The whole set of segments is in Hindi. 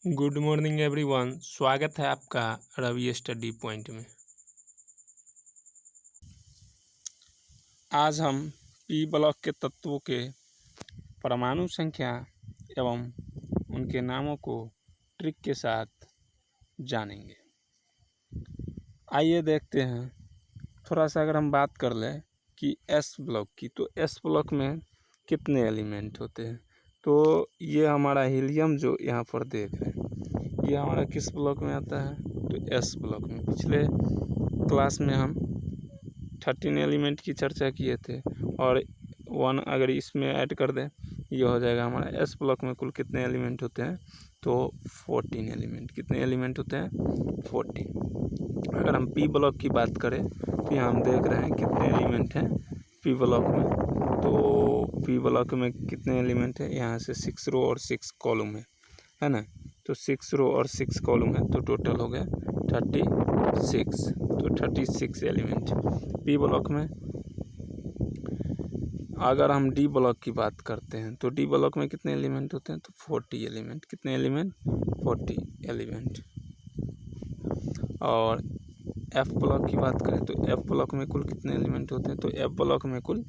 Good morning everyone. स्वागत है आपका रवि स्टडी पॉइंट में। आज हम पी ब्लॉक के तत्वों के परमाणु संख्या एवं उनके नामों को ट्रिक के साथ जानेंगे। आइए देखते हैं। थोड़ा सा अगर हम बात कर लें कि एस ब्लॉक की, तो एस ब्लॉक में कितने एलिमेंट होते हैं। तो ये हमारा हीलियम जो यहाँ पर देख रहे हैं, ये हमारा किस ब्लॉक में आता है, तो एस ब्लॉक में। पिछले क्लास में हम 13 एलिमेंट की चर्चा किए थे और 1 अगर इसमें ऐड कर दें, ये हो जाएगा हमारा एस ब्लॉक में कुल कितने एलिमेंट होते हैं, तो 14 एलिमेंट। कितने एलिमेंट होते हैं, 14। अगर हम पी ब्लॉक की बात करें तो यहाँ हम देख रहे हैं कितने एलिमेंट हैं पी ब्लॉक में। तो पी ब्लॉक में कितने एलिमेंट है, यहाँ से 6 रो और 6 कॉलम है ना। तो 6 रो और 6 कॉलम है, तो टोटल हो गया 36। तो 36 एलिमेंट पी ब्लॉक में। अगर हम डी ब्लॉक की बात करते हैं तो डी ब्लॉक में कितने एलिमेंट होते हैं, तो 40 एलिमेंट। कितने एलिमेंट, 40 एलिमेंट। और एफ ब्लॉक की बात करें तो एफ ब्लॉक में कुल कितने एलिमेंट होते हैं, तो एफ ब्लॉक में कुल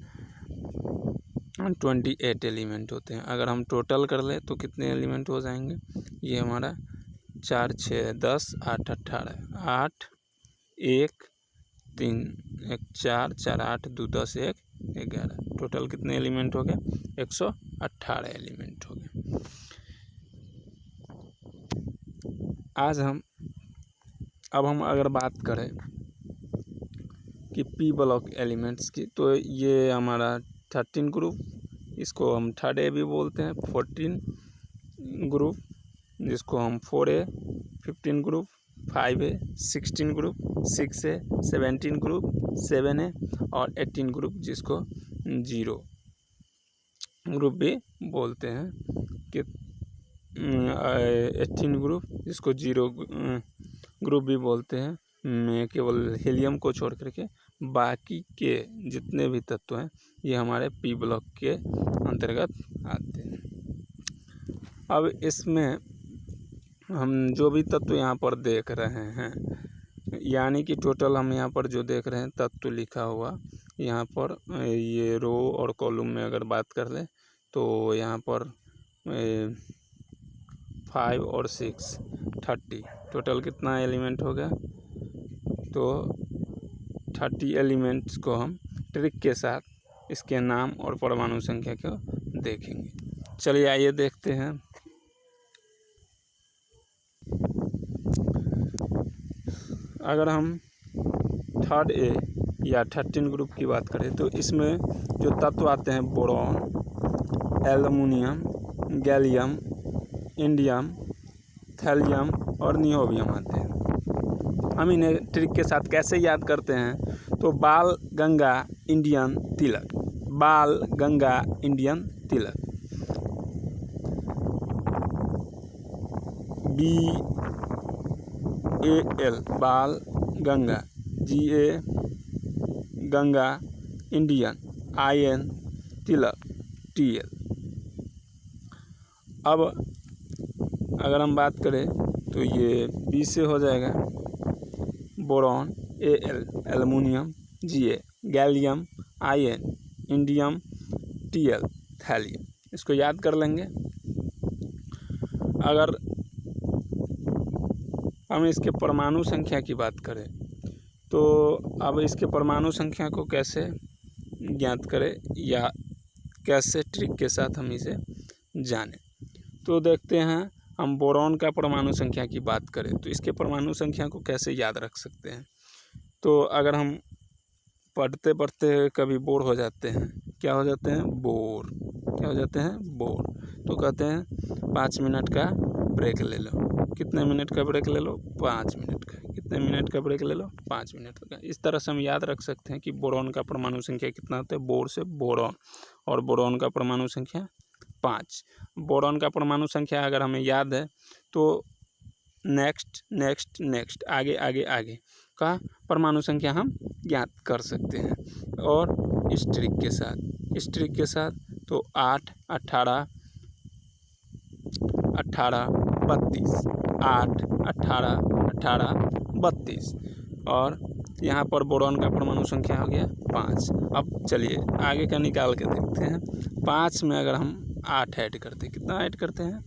28 एलिमेंट होते हैं। अगर हम टोटल कर ले तो कितने एलिमेंट हो जाएंगे, ये हमारा 4 6 10 8 18 8 1 3 1 4 4 8 2 10 1 11। टोटल कितने एलिमेंट हो गए, 118 एलिमेंट हो गए। अब हम अगर बात करें कि पी ब्लॉक एलिमेंट्स की, तो ये हमारा 13 ग्रुप, इसको हम 3A भी बोलते हैं। 14 ग्रुप, जिसको हम 4A, 15 group 5A, 16 group 6A, 17 group 7A और 18 ग्रुप जिसको 0 ग्रुप भी बोलते हैं। कि 18 ग्रुप जिसको 0 ग्रुप भी बोलते हैं, में केवल हीलियम को छोड़ करके बाकी के जितने भी तत्व हैं ये हमारे पी ब्लॉक के अंतर्गत आते हैं। अब इसमें हम जो भी तत्व यहाँ पर देख रहे हैं, यानी कि टोटल हम यहाँ पर जो देख रहे हैं तत्व लिखा हुआ, यहाँ पर ये रो और कॉलम में अगर बात कर ले तो यहाँ पर 5 और 6 30। टोटल कितना एलिमेंट हो गया, तो 30 एलिमेंट्स को हम ट्रिक के साथ इसके नाम और परमाणु संख्या को देखेंगे। चलिए आइए देखते हैं। अगर हम 3A या 13 ग्रुप की बात करें तो इसमें जो तत्व आते हैं boron, aluminium, gallium, indium, thallium और नियोबियम आते हैं। हम इन्हें ट्रिक के साथ कैसे याद करते हैं, तो बाल गंगा इंडियन तिलक, बाल गंगा इंडियन तिलक, BAL बाल Ganga, GA Ganga Indian, IN Tilak, TL। अब अगर हम बात करें तो ये B से हो जाएगा boron, AL aluminium, GA gallium, IN indium, TL thallium. इसको याद कर लेंगे। अगर हम इसके परमाणु संख्या की बात करें तो अब इसके परमाणु संख्या को कैसे ज्ञात करें या कैसे ट्रिक के साथ हम इसे जानें, तो देखते हैं। हम बोरॉन का परमाणु संख्या की बात करें तो इसके परमाणु संख्या को कैसे याद रख सकते हैं। तो अगर हम पढ़ते पढ़ते कभी बोर हो जाते हैं, क्या हो जाते हैं, बोर, क्या हो जाते हैं, बोर, तो कहते हैं 5 मिनट का ब्रेक ले लो। कितने मिनट का ब्रेक ले लो, 5 मिनट का। कितने मिनट का ब्रेक ले लो, 5 मिनट का। इस तरह से हम याद रख सकते हैं कि बोरॉन का परमाणु संख्या कितना होता है, बोर से बोरॉन, और बोरॉन का परमाणु संख्या 5। बोरॉन का परमाणु संख्या अगर हमें याद है तो नेक्स्ट नेक्स्ट नेक्स्ट आगे आगे आगे का परमाणु संख्या हम ज्ञात कर सकते हैं। और इस ट्रिक के साथ तो 8 18 18 32, 8, 18, 18, 32। और यहाँ पर बोरॉन का परमाणु संख्या हो गया 5। अब चलिए आगे का निकाल के देखते हैं। 5 में अगर हम 8 ऐड करते हैं, कितना ऐड करते हैं?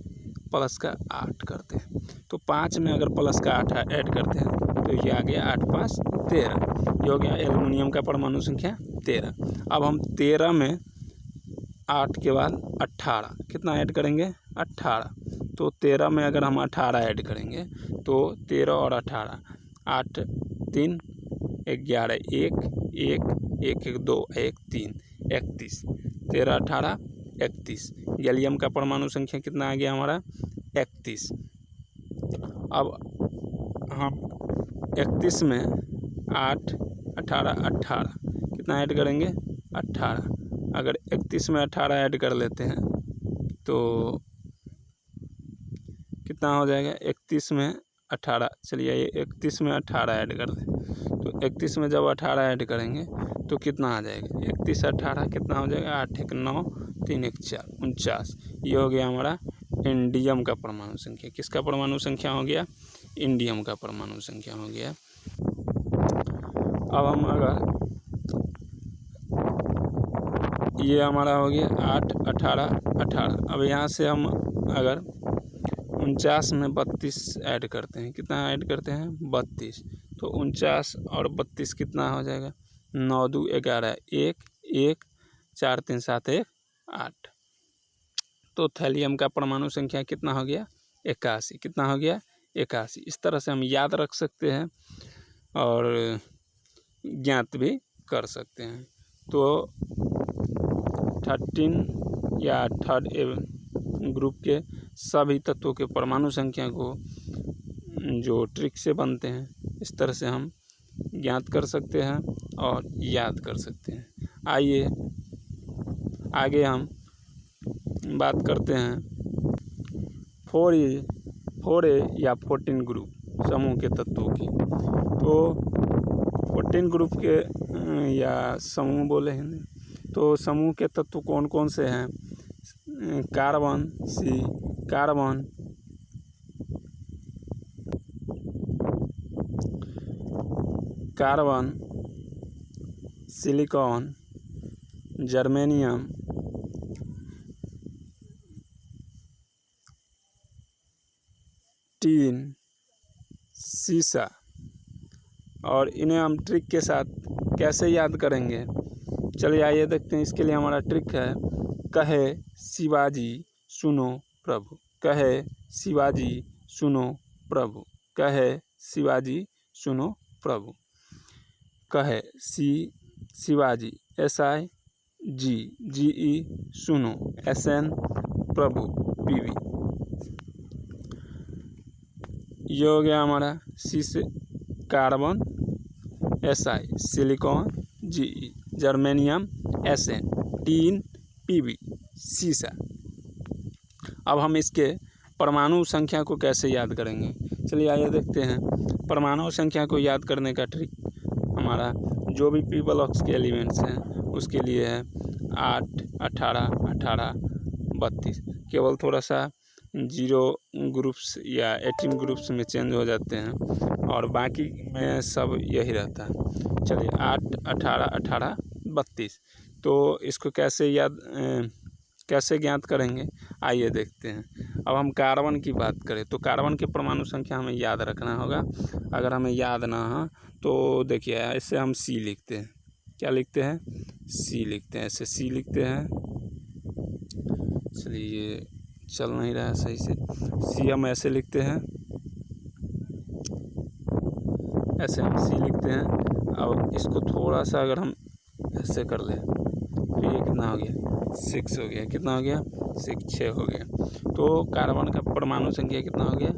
प्लस का 8 करते हैं। तो 5 में अगर प्लस का 8 ऐड करते हैं तो ये आ गया 8, 5, 13। ये हो गया एल्युमिनियम का परमाणु संख्या 13। अब हम 13 में 8 के बाद 18 कितना ऐड करेंगे? 18। तो 13 में अगर हम 18 ऐड करेंगे तो 13 और 18, 8, 3, 11, 1, 1, 1, 1, 2, 1, 3, 31। 13, 18, 31। गैलियम का परमाणु संख्या कितना आ गया हमारा? 31। अब हम 31 में 8, 18, 18 कितना ऐड करेंगे? 18। अगर 31 में 18 ऐड कर लेते हैं तो कितना हो जाएगा? 31 में 18, चलिए ये 31 में 18 ऐड कर दें तो 31 में जब 18 ऐड करेंगे तो कितना आ जाएगा? 31, 18 कितना हो जाएगा? 8, 1, 9, 3, 1, 4, 49। ये हो गया हमारा इंडियम का परमाणु संख्या। किसका परमाणु संख्या हो गया? इंडियम का परमाणु संख्या हो गया। अब हम अगर ये हमारा हो गया 8, 18, 18। अब यहाँ से हम अगर 49 में 32 ऐड करते हैं, कितना ऐड करते हैं? 32। तो 49 और 32 कितना हो जाएगा? 9, 2, 11, 1, 1, 4, 3, 7, 1, 8। तो थैलियम का परमाणु संख्या कितना हो गया? 81। कितना हो गया? 81। इस तरह से हम याद रख सकते हैं और ज्ञात भी कर सकते हैं। तो 13 या थर्ड ग्रुप के सभी तत्वों के परमाणु संख्या को जो ट्रिक से बनते हैं इस तरह से हम ज्ञात कर सकते हैं और याद कर सकते हैं। आइए आगे हम बात करते हैं 4A या 14 ग्रुप समूह के तत्वों की। तो 14 ग्रुप के या समूह बोले हैं, तो समूह के तत्व कौन कौन से हैं? Carbon, carbon, silicon, germanium, tin, सीसा। और इन्हें हम ट्रिक के साथ कैसे याद करेंगे? चलिए आइए देखते हैं। इसके लिए हमारा ट्रिक है कहे शिवाजी सुनो प्रभु, कहे शिवाजी सुनो प्रभु, कहे शिवाजी सुनो प्रभु। कहे शिवाजी SIGE सुनो SN प्रभु PV। ये हो गया हमारा सी से carbon SI, silicon GE, germanium SN, tin PV, सीसा। अब हम इसके परमाणु संख्या को कैसे याद करेंगे? चलिए आइए देखते हैं। परमाणु संख्या को याद करने का ट्रिक हमारा जो भी P ब्लॉक्स के एलिमेंट्स हैं उसके लिए है 8, 18, 18, 32। केवल थोड़ा सा 0 ग्रुप्स या 18 ग्रुप्स में चेंज हो जाते हैं और बाकी में सब यही रहता है। चलिए 8, 18, 18, 32। तो इसको कैसे ज्ञात करेंगे? आइए देखते हैं। अब हम कार्बन की बात करें तो कार्बन की परमाणु संख्या हमें याद रखना होगा। अगर हमें याद ना हो तो देखिए ऐसे हम C लिखते हैं। क्या लिखते हैं? C लिखते हैं। ऐसे C लिखते हैं। चलिए चल नहीं रहा है सही से। C हम ऐसे लिखते हैं, ऐसे हम C लिखते हैं। और इसको थोड़ा सा अगर हम ऐसे कर लें तो ये कितना हो गया? 6 हो गया। कितना हो गया? 6 हो गया। तो कार्बन का परमाणु संख्या कितना हो गया?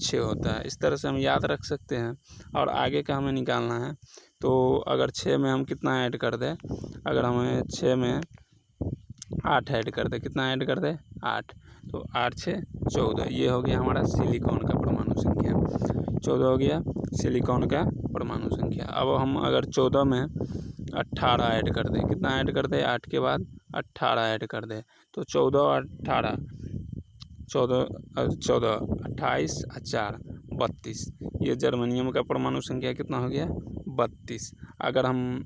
6 होता है। इस तरह से हम याद रख सकते हैं। और आगे का हमें निकालना है तो अगर 6 में हम कितना ऐड कर दें? अगर हमें 6 में 8 ऐड कर दें, कितना ऐड कर दें? 8। तो 8, 6, 14। ये हो गया हमारा सिलिकॉन का परमाणु संख्या। 14 हो गया सिलिकॉन का परमाणु संख्या। अब हम अगर 14 में 18 ऐड कर दें, कितना ऐड कर दें? 8 के बाद 18 ऐड कर दें तो 14 और 18, 14 28 और 4 32। ये जर्मेनियम का परमाणु संख्या कितना हो गया? 32। अगर हम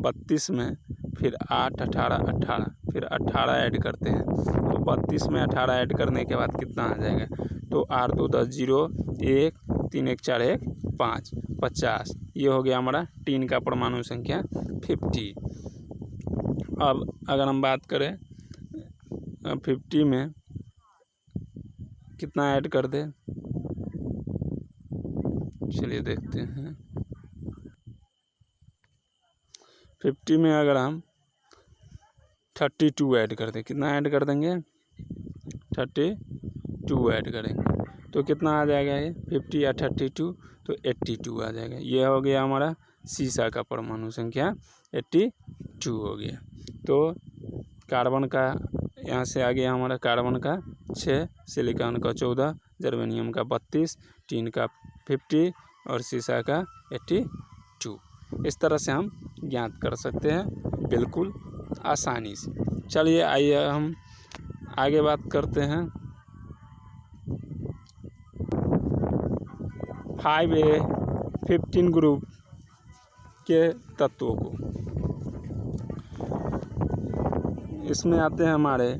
32 में फिर 8 18 18 फिर 18 ऐड करते हैं तो 32 में 18 ऐड करने के बाद कितना आ जाएगा? तो 8 2 10 0 1 3 1 4 1 5 50। ये हो गया हमारा टीन का परमाणु संख्या 50। अब अगर हम बात करें 50 में कितना ऐड कर दे, चलिए देखते हैं। 50 में अगर हम 32 ऐड कर दें, कितना ऐड कर देंगे? 32 ऐड करेंगे तो कितना आ जाएगा? ये 50 या 32 तो 82 आ जाएगा। ये हो गया हमारा सीसा का परमाणु संख्या 82 हो गया। तो कार्बन का यहाँ से आ गया हमारा कार्बन का 6, सिलिकॉन का 14, जर्मेनियम का 32, टीन का 50 और सीसा का 82। इस तरह से हम ज्ञात कर सकते हैं बिल्कुल आसानी से। चलिए आइए हम आगे बात करते हैं 5A15 ग्रुप के तत्वों को। इसमें आते हैं हमारे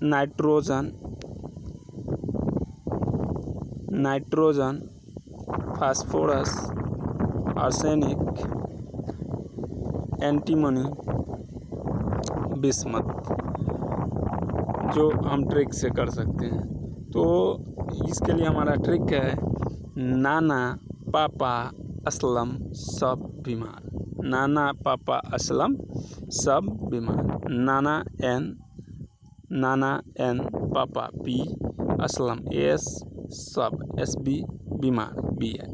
nitrogen, phosphorus, arsenic, antimony, bismuth, जो हम ट्रिक से कर सकते हैं। तो इसके लिए हमारा ट्रिक है नाना पापा असलम सब बीमार। नाना पापा असलम सब बीमार। नाना एन पापा पी असलम एस सब SB बीमार BI।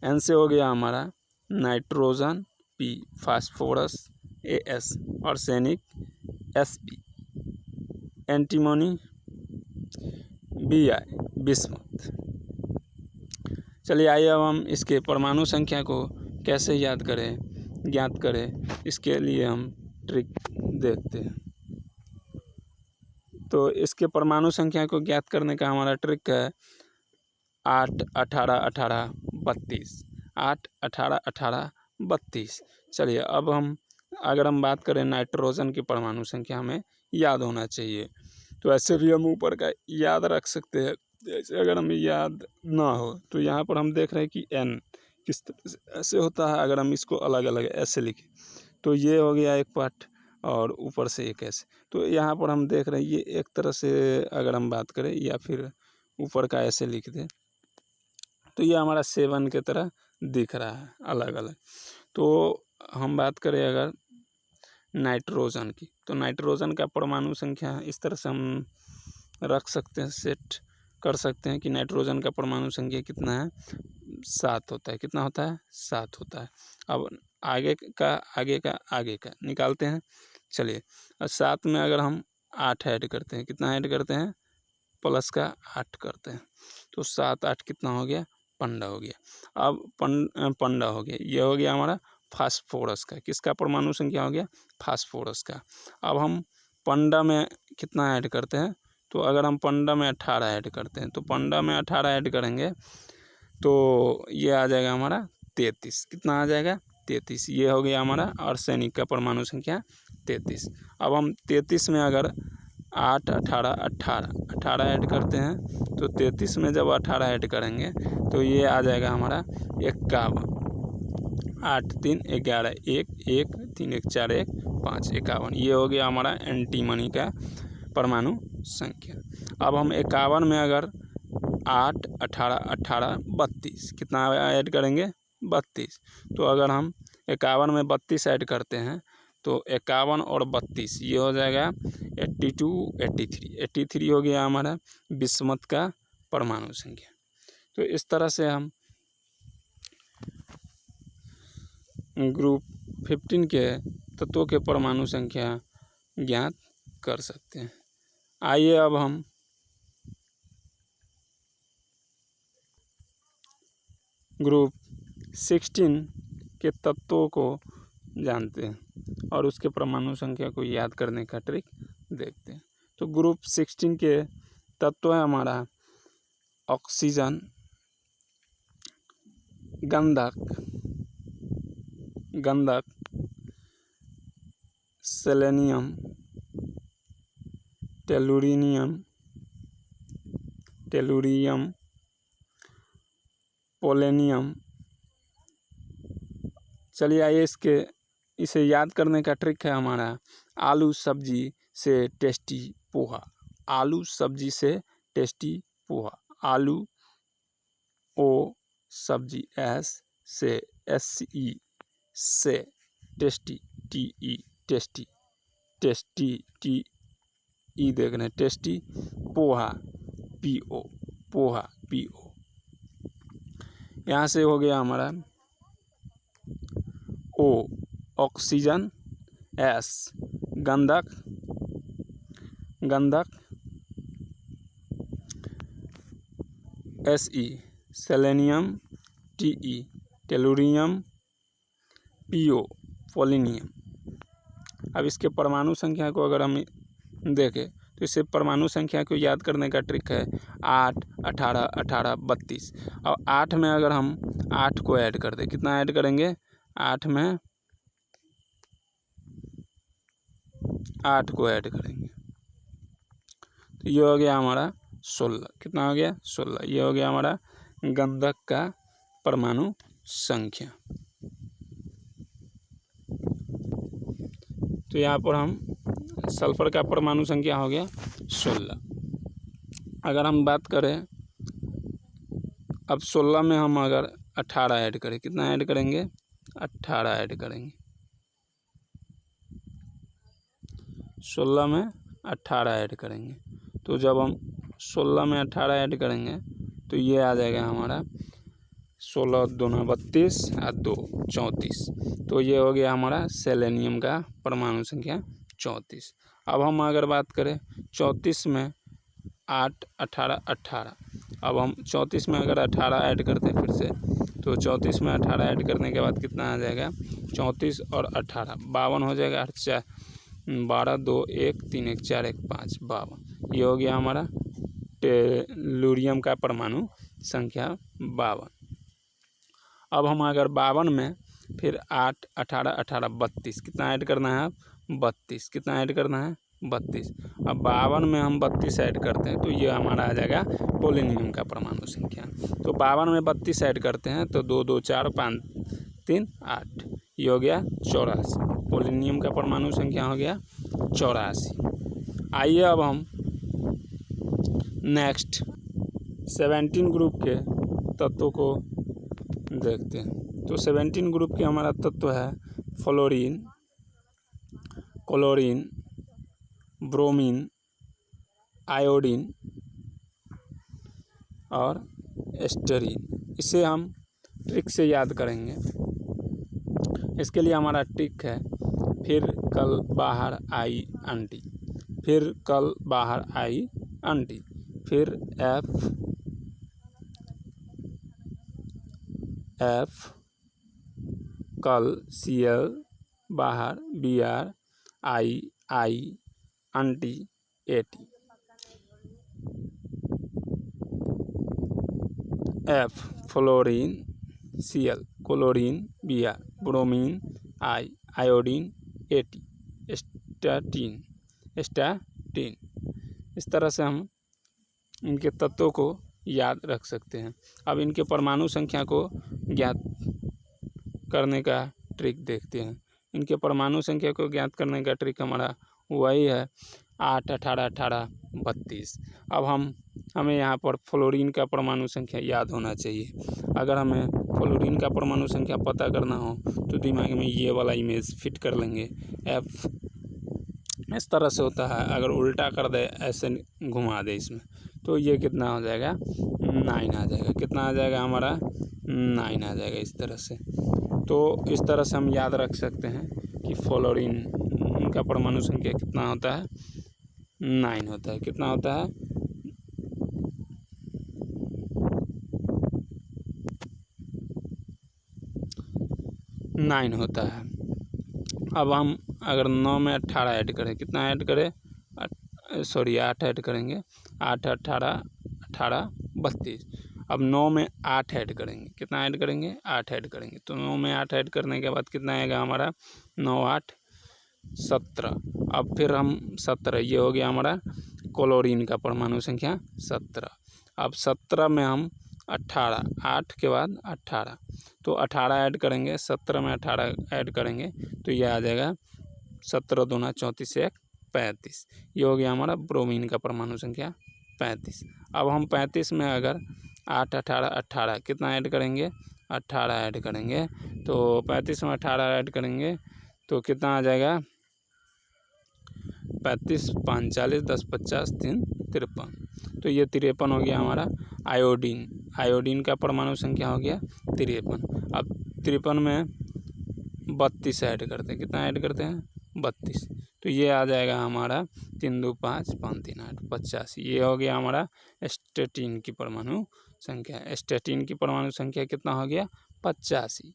एन से हो गया हमारा nitrogen, P phosphorus, AS arsenic, SB antimony, BI bismuth. चलिए आइए अब हम इसके परमाणु संख्या को कैसे ज्ञात करें, इसके लिए हम ट्रिक देखते हैं। तो इसके परमाणु संख्या को ज्ञात करने का हमारा ट्रिक है 8 18 18 32। 8 18 18 32। चलिए अब अगर हम बात करें नाइट्रोजन की परमाणु संख्या हमें याद होना चाहिए, तो ऐसे भी हम ऊपर का याद रख सकते हैं। जैसे अगर हमें याद ना हो तो यहाँ पर हम देख रहे हैं कि N किस तरह से ऐसे होता है। अगर हम इसको अलग अलग ऐसे लिखें तो ये हो गया एक पार्ट और ऊपर से एक ऐसे। तो यहाँ पर हम देख रहे हैं ये एक तरह से अगर हम बात करें या फिर ऊपर का ऐसे लिख दें तो ये हमारा 7 की तरह दिख रहा है अलग अलग। तो हम बात करें अगर नाइट्रोजन की, तो नाइट्रोजन का परमाणु संख्या इस तरह से हम रख सकते हैं, सेट कर सकते हैं कि नाइट्रोजन का परमाणु संख्या कितना है? 7 होता है। कितना होता है? 7 होता है। अब आगे का निकालते हैं। चलिए 7 में अगर हम 8 ऐड करते हैं, कितना ऐड करते हैं? प्लस का 8 करते हैं तो 7 8 कितना हो गया? 15 हो गया। अब 15 हो गया। ये हो गया हमारा फास्फोरस का। किसका परमाणु संख्या हो गया? फास्फोरस का। अब हम 15 में कितना ऐड करते हैं? तो अगर हम 15 में 18 ऐड करते हैं तो 15 में 18 ऐड करेंगे तो ये आ जाएगा हमारा 33। कितना आ जाएगा? 33। ये हो गया हमारा आर्सेनिक का परमाणु संख्या 33। अब हम 33 में अगर 8 18 18 18 ऐड करते हैं तो 33 में जब 18 ऐड करेंगे तो ये आ जाएगा हमारा 51। 8 3 11 1 1 3 1 4 1 5 51। ये हो गया हमारा एंटीमनी का परमाणु संख्या। अब हम 51 में अगर 8 18 18 32 कितना ऐड करेंगे? 32। तो अगर हम 51 में 32 ऐड करते हैं तो 51 और 32 ये हो जाएगा 82 83। 83 हो गया हमारा बिस्मथ का परमाणु संख्या। तो इस तरह से हम ग्रुप 15 के तत्वों के परमाणु संख्या ज्ञात कर सकते हैं। आइए अब हम ग्रुप 16 के तत्वों को जानते हैं और उसके परमाणु संख्या को याद करने का ट्रिक देखते हैं। तो ग्रुप 16 के तत्व है हमारा ऑक्सीजन, गंधक, सेलेनियम, टेलुरियम, पोलेनियम। चलिए आइए इसे याद करने का ट्रिक है हमारा आलू सब्जी से टेस्टी पोहा। आलू सब्जी से टेस्टी पोहा। आलू ओ सब्जी एस से SE से टेस्टी TE टेस्टी TE देख रहे हैं tasty poha PO poha PO। यहाँ से हो गया हमारा O ऑक्सीजन, S गंधक, SE selenium, TE tellurium, PO polonium. अब इसके परमाणु संख्या को अगर हम देखें तो इससे परमाणु संख्या को याद करने का ट्रिक है 8, 18, 18, 32। और 8 में अगर हम 8 को ऐड कर दें, कितना ऐड करेंगे 8 में 8 को ऐड करेंगे तो ये हो गया हमारा 16। कितना हो गया 16। ये हो गया हमारा गंधक का परमाणु संख्या। तो यहाँ पर हम सल्फर का परमाणु संख्या हो गया 16। अगर हम बात करें अब 16 में हम अगर 18 ऐड करें, कितना ऐड करेंगे 18 ऐड करेंगे। 16 में 18 ऐड करेंगे तो जब हम 16 में 18 ऐड करेंगे तो ये आ जाएगा हमारा 16 दूना 32 और 2 34। तो ये हो गया हमारा सेलेनियम का परमाणु संख्या 34। अब हम अगर बात करें 34 में 8, 18, 18। अब हम 34 में अगर 18 ऐड करते हैं फिर से तो 34 में 18 ऐड करने के बाद कितना आ जाएगा 34 और 18 52 हो जाएगा। 8 12 2 1 3 1 4 1 5 52। ये हो गया हमारा टेलुरियम का परमाणु संख्या 52। अब हम अगर 52 में फिर 8, 18, 18 32 कितना ऐड करना है 32। कितना ऐड करना है 32। अब 52 में हम 32 ऐड करते हैं तो ये हमारा आ जाएगा पोलेनियम का परमाणु संख्या। तो 52 में 32 ऐड करते हैं तो 2 2 4 5 3 8। ये हो गया 84। पोलेनियम का परमाणु संख्या हो गया 84। आइए अब हम नेक्स्ट 17 ग्रुप के तत्वों को देखते हैं। तो 17 ग्रुप के हमारा तत्व है फ्लोरीन, क्लोरीन, ब्रोमीन, आयोडीन और एस्टरीन। इसे हम ट्रिक से याद करेंगे। इसके लिए हमारा ट्रिक है फिर कल बाहर आई आंटी, फिर कल बाहर आई आंटी, फिर एफ कल CL बाहर BR I aunty AT। F fluorine, CL chlorine, BR bromine, iodine AT statin. इस तरह से हम इनके तत्वों को याद रख सकते हैं। अब इनके परमाणु संख्या को ज्ञात करने का ट्रिक देखते हैं। इनके परमाणु संख्या को ज्ञात करने का ट्रिक हमारा वही है 8, 18, 18, 32। अब हमें यहाँ पर फ्लोरीन का परमाणु संख्या याद होना चाहिए। अगर हमें फ्लोरीन का परमाणु संख्या पता करना हो तो दिमाग में ये वाला इमेज फिट कर लेंगे। F इस तरह से होता है, अगर उल्टा कर दे ऐसे घुमा दे इसमें तो ये कितना हो जाएगा 9 आ जाएगा। कितना आ जाएगा हमारा 9 आ जाएगा इस तरह से। तो इस तरह से हम याद रख सकते हैं कि फ्लोरीन का परमाणु संख्या कितना होता है 9 होता है। कितना होता है 9 होता है। अब हम अगर 9 में 18 ऐड करें, कितना ऐड करें, 8 ऐड करेंगे, 8 18 18 32। अब 9 में 8 ऐड करेंगे, कितना ऐड करेंगे, 8 ऐड करेंगे। तो 9 में 8 ऐड करने के बाद कितना आएगा हमारा, 9 8 17। अब फिर हम 17, ये हो गया हमारा क्लोरीन का परमाणु संख्या 17। अब 17 में हम 18, 8 के बाद 18, तो 18 ऐड करेंगे, 17 में 18 ऐड करेंगे तो ये आ जाएगा 17 दूना 34 1 35। ये हो गया हमारा ब्रोमीन का परमाणु संख्या 35। अब हम 35 में अगर 8 18 18 कितना ऐड करेंगे, 18 ऐड करेंगे, तो 35 में 18 ऐड करेंगे तो कितना आ जाएगा, 35 5 40 10 50 3 53। तो ये 53 हो गया हमारा आयोडीन। आयोडीन का परमाणु संख्या हो गया 53। अब 53 में 32 ऐड करते हैं, कितना ऐड करते हैं, 32। तो ये आ जाएगा हमारा 3 2 5 5 3 8 85। ये हो गया हमारा स्टेटिन की परमाणु संख्या। स्टेटिन की परमाणु संख्या कितना हो गया, 85।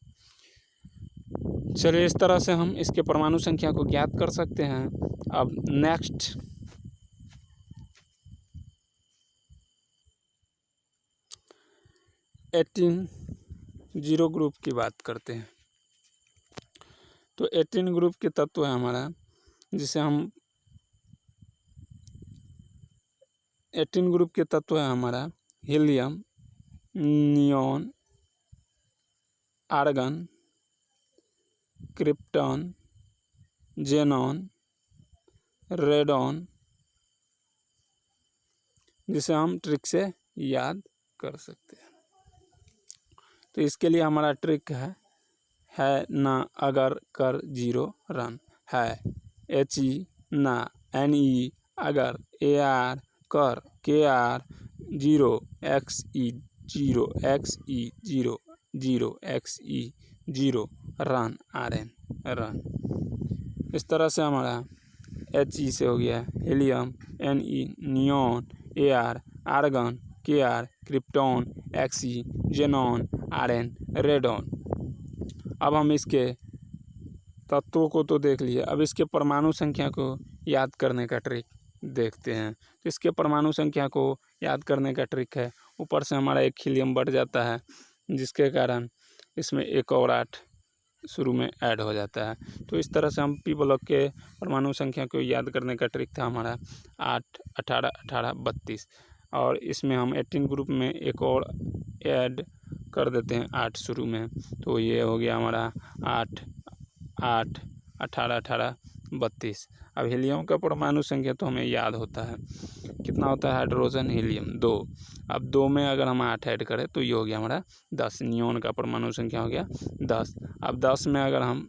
चलिए, इस तरह से हम इसके परमाणु संख्या को ज्ञात कर सकते हैं। अब नेक्स्ट एटीन जीरो ग्रुप की बात करते हैं। तो 18 ग्रुप के तत्व है हमारा, जिसे हम 18 ग्रुप के तत्व है हमारा helium, neon, argon, krypton, xenon, radon, जिसे हम ट्रिक से याद कर सकते हैं। तो इसके लिए हमारा ट्रिक है ना अगर कर जीरो रन, है HE ना, NE अगर, AR कर, KR zero, XE zero, XE zero zero, XE zero, run RN run. इस तरह से हमारा HE से हो गया helium, NE neon, AR argon, KR krypton, XE xenon, RN radon. अब हम इसके तत्वों को तो देख लिए, अब इसके परमाणु संख्या को याद करने का ट्रिक देखते हैं। तो इसके परमाणु संख्या को याद करने का ट्रिक है, ऊपर से हमारा एक हीलियम बढ़ जाता है, जिसके कारण इसमें एक और 8 शुरू में ऐड हो जाता है। तो इस तरह से हम पी ब्लॉक के परमाणु संख्या को याद करने का ट्रिक था हमारा 8 18 18 32। और इसमें हम 18 ग्रुप में एक और ऐड कर देते हैं 8 शुरू में, तो ये हो गया हमारा 8 8 18 18 32। अब हीलियम का परमाणु संख्या तो हमें याद होता है, कितना होता है, हाइड्रोजन हीलियम 2। अब 2 में अगर हम 8 ऐड करें तो ये हो गया हमारा 10। नियॉन का परमाणु संख्या हो गया 10। अब 10 में अगर हम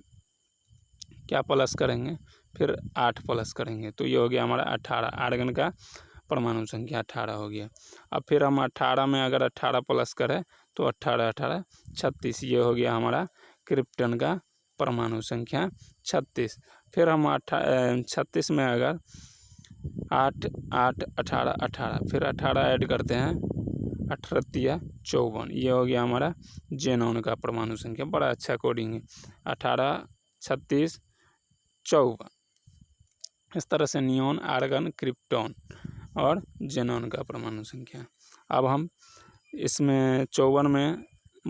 क्या प्लस करेंगे, फिर 8 प्लस करेंगे तो ये हो गया हमारा 18। आर्गन का परमाणु संख्या 18 हो गया। अब फिर हम 18 में अगर 18 प्लस करें तो 18 18 36। ये हो गया हमारा क्रिप्टन का परमाणु संख्या 36। फिर हम 36 में अगर 8 8 18 18, फिर 18 ऐड करते हैं, 18 54। ये हो गया हमारा जेनॉन का परमाणु संख्या। बड़ा अच्छा कोडिंग है, 18 36 54। इस तरह से नियॉन, आर्गन, क्रिप्टॉन और जेनॉन का परमाणु संख्या। अब हम इसमें 54 में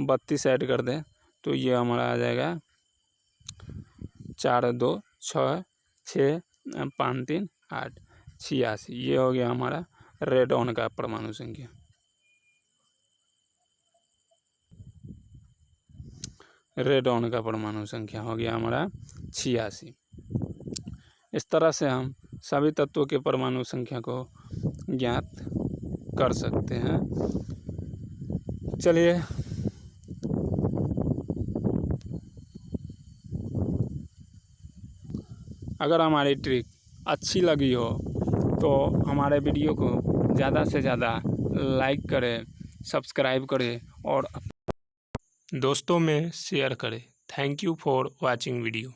32 ऐड कर दें तो ये हमारा आ जाएगा 4 2 6 6 5 3 8 86। ये हो गया हमारा रेडॉन का परमाणु संख्या। रेडॉन का परमाणु संख्या हो गया हमारा 86। इस तरह से हम सभी तत्वों के परमाणु संख्या को ज्ञात कर सकते हैं। चलिए, अगर हमारी ट्रिक अच्छी लगी हो तो हमारे वीडियो को ज़्यादा से ज़्यादा लाइक करें, सब्सक्राइब करें और दोस्तों में शेयर करें। Thank you for watching video.